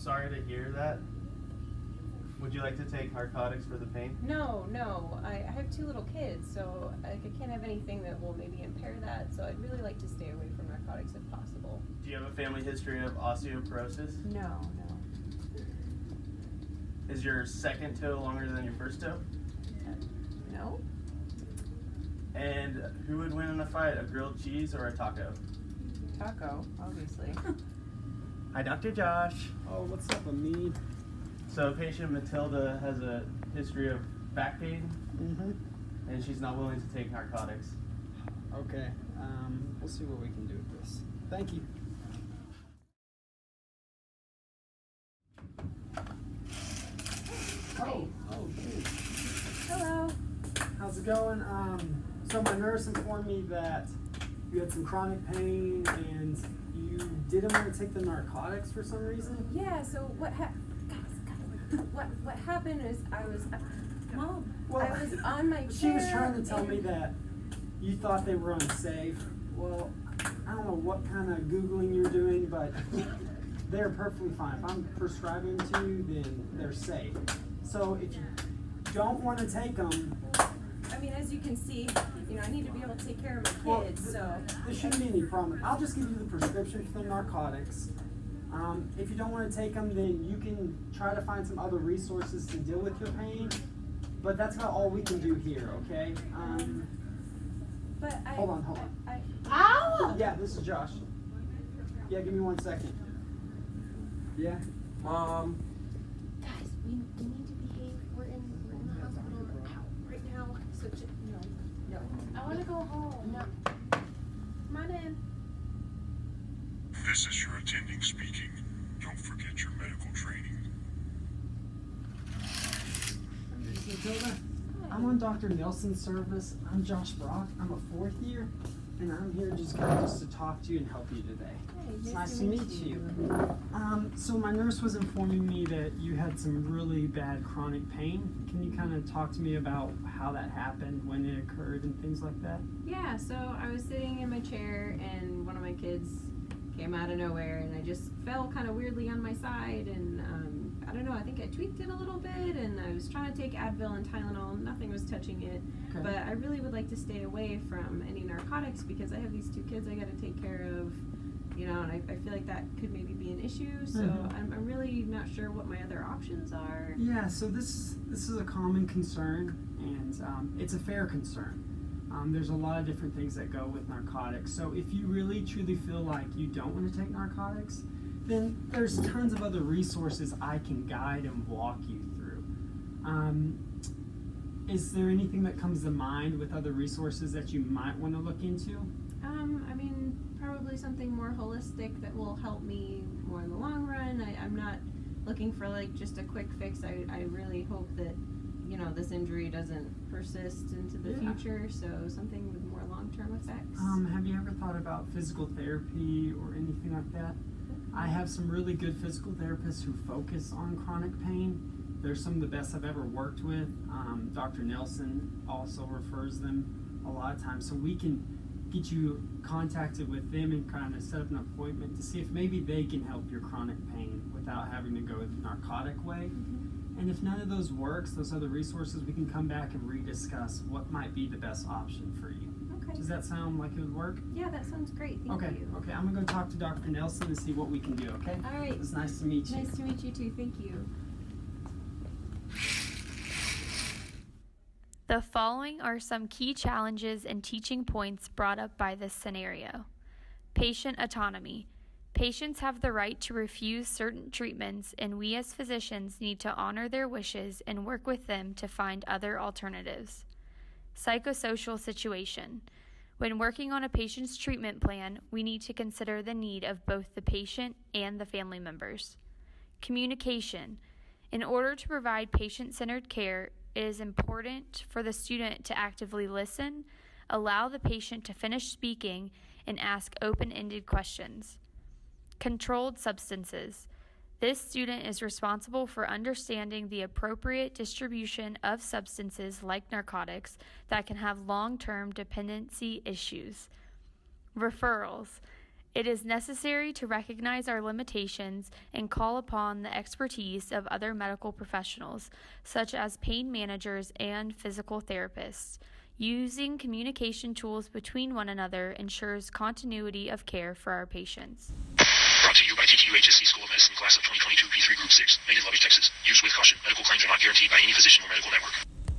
sorry to hear that. Would you like to take narcotics for the pain? No. I have 2 little kids, so I can't have anything that will maybe impair that. So I'd really like to stay away from narcotics if possible. Do you have a family history of osteoporosis? No. Is your second toe longer than your first toe? No? And who would win in a fight, a grilled cheese or a taco? Taco, obviously. Hi, Dr. Josh. Oh, what's up, Amid? So patient Matilda has a history of back pain, and she's not willing to take narcotics. Okay, we'll see what we can do with this. Thank you. Oh, shoot. Hello. How's it going? So my nurse informed me that you had some chronic pain and you didn't want to take the narcotics for some reason? Yeah, so what happened is I was on my chair. She was trying to tell me that you thought they were unsafe. Well, I don't know what kind of Googling you're doing, but they're perfectly fine. If I'm prescribing to you, then they're safe. So if you don't want to take them... I mean, as you can see, I need to be able to take care of my kids, so... There shouldn't be any problem. I'll just give you the prescription for the narcotics. If you don't want to take them, then you can try to find some other resources to deal with your pain. But that's about all we can do here, okay? Hold on. Ow! Yeah, this is Josh. Yeah, give me 1 second. Yeah? Guys, we need to behave. We're in the hospital right now. So, no. I want to go home. No. Come on in. This is your attending speaking. Don't forget your medical training. Miss Matilda, I'm on Dr. Nelson's service. I'm Josh Brock. I'm a 4th year, and I'm here just to talk to you and help you today. Hey, It's nice to meet you. So my nurse was informing me that you had some really bad chronic pain. Can you kind of talk to me about how that happened, when it occurred, and things like that? Yeah, so I was sitting in my chair, and one of my kids came out of nowhere, and I just fell kind of weirdly on my side, and I don't know, I think I tweaked it a little bit, and I was trying to take Advil and Tylenol, nothing was touching it. Okay. But I really would like to stay away from any narcotics because I have these 2 kids I got to take care of, and I feel like that could maybe be an issue, so I'm really not sure what my other options are. Yeah, so this is a common concern, and it's a fair concern. There's a lot of different things that go with narcotics. So if you really truly feel like you don't want to take narcotics, then there's tons of other resources I can guide and walk you through. Is there anything that comes to mind with other resources that you might want to look into? I mean, probably something more holistic that will help me more in the long run. I'm not looking for just a quick fix. I really hope that this injury doesn't persist into the future, so something with more long-term effects. Have you ever thought about physical therapy or anything like that? I have some really good physical therapists who focus on chronic pain. They're some of the best I've ever worked with. Dr. Nelson also refers them a lot of times, so we can get you contacted with them and kind of set up an appointment to see if maybe they can help your chronic pain without having to go the narcotic way. And if none of those works, those other resources, we can come back and rediscuss what might be the best option for you. Okay. Does that sound like it would work? Yeah, that sounds great. Thank you. Okay, I'm gonna go talk to Dr. Nelson and see what we can do, okay? All right. It was nice to meet you. Nice to meet you too. Thank you. The following are some key challenges and teaching points brought up by this scenario. Patient autonomy. Patients have the right to refuse certain treatments, and we as physicians need to honor their wishes and work with them to find other alternatives. Psychosocial situation. When working on a patient's treatment plan, we need to consider the need of both the patient and the family members. Communication. In order to provide patient-centered care, it is important for the student to actively listen, allow the patient to finish speaking, and ask open-ended questions. Controlled substances. This student is responsible for understanding the appropriate distribution of substances like narcotics that can have long-term dependency issues. Referrals. It is necessary to recognize our limitations and call upon the expertise of other medical professionals, such as pain managers and physical therapists. Using communication tools between one another ensures continuity of care for our patients. Brought to you by TQHSC School of Medicine, class of 2022, P3 Group 6, made in Lubbock, Texas. Used with caution. Medical claims are not guaranteed by any physician or medical network.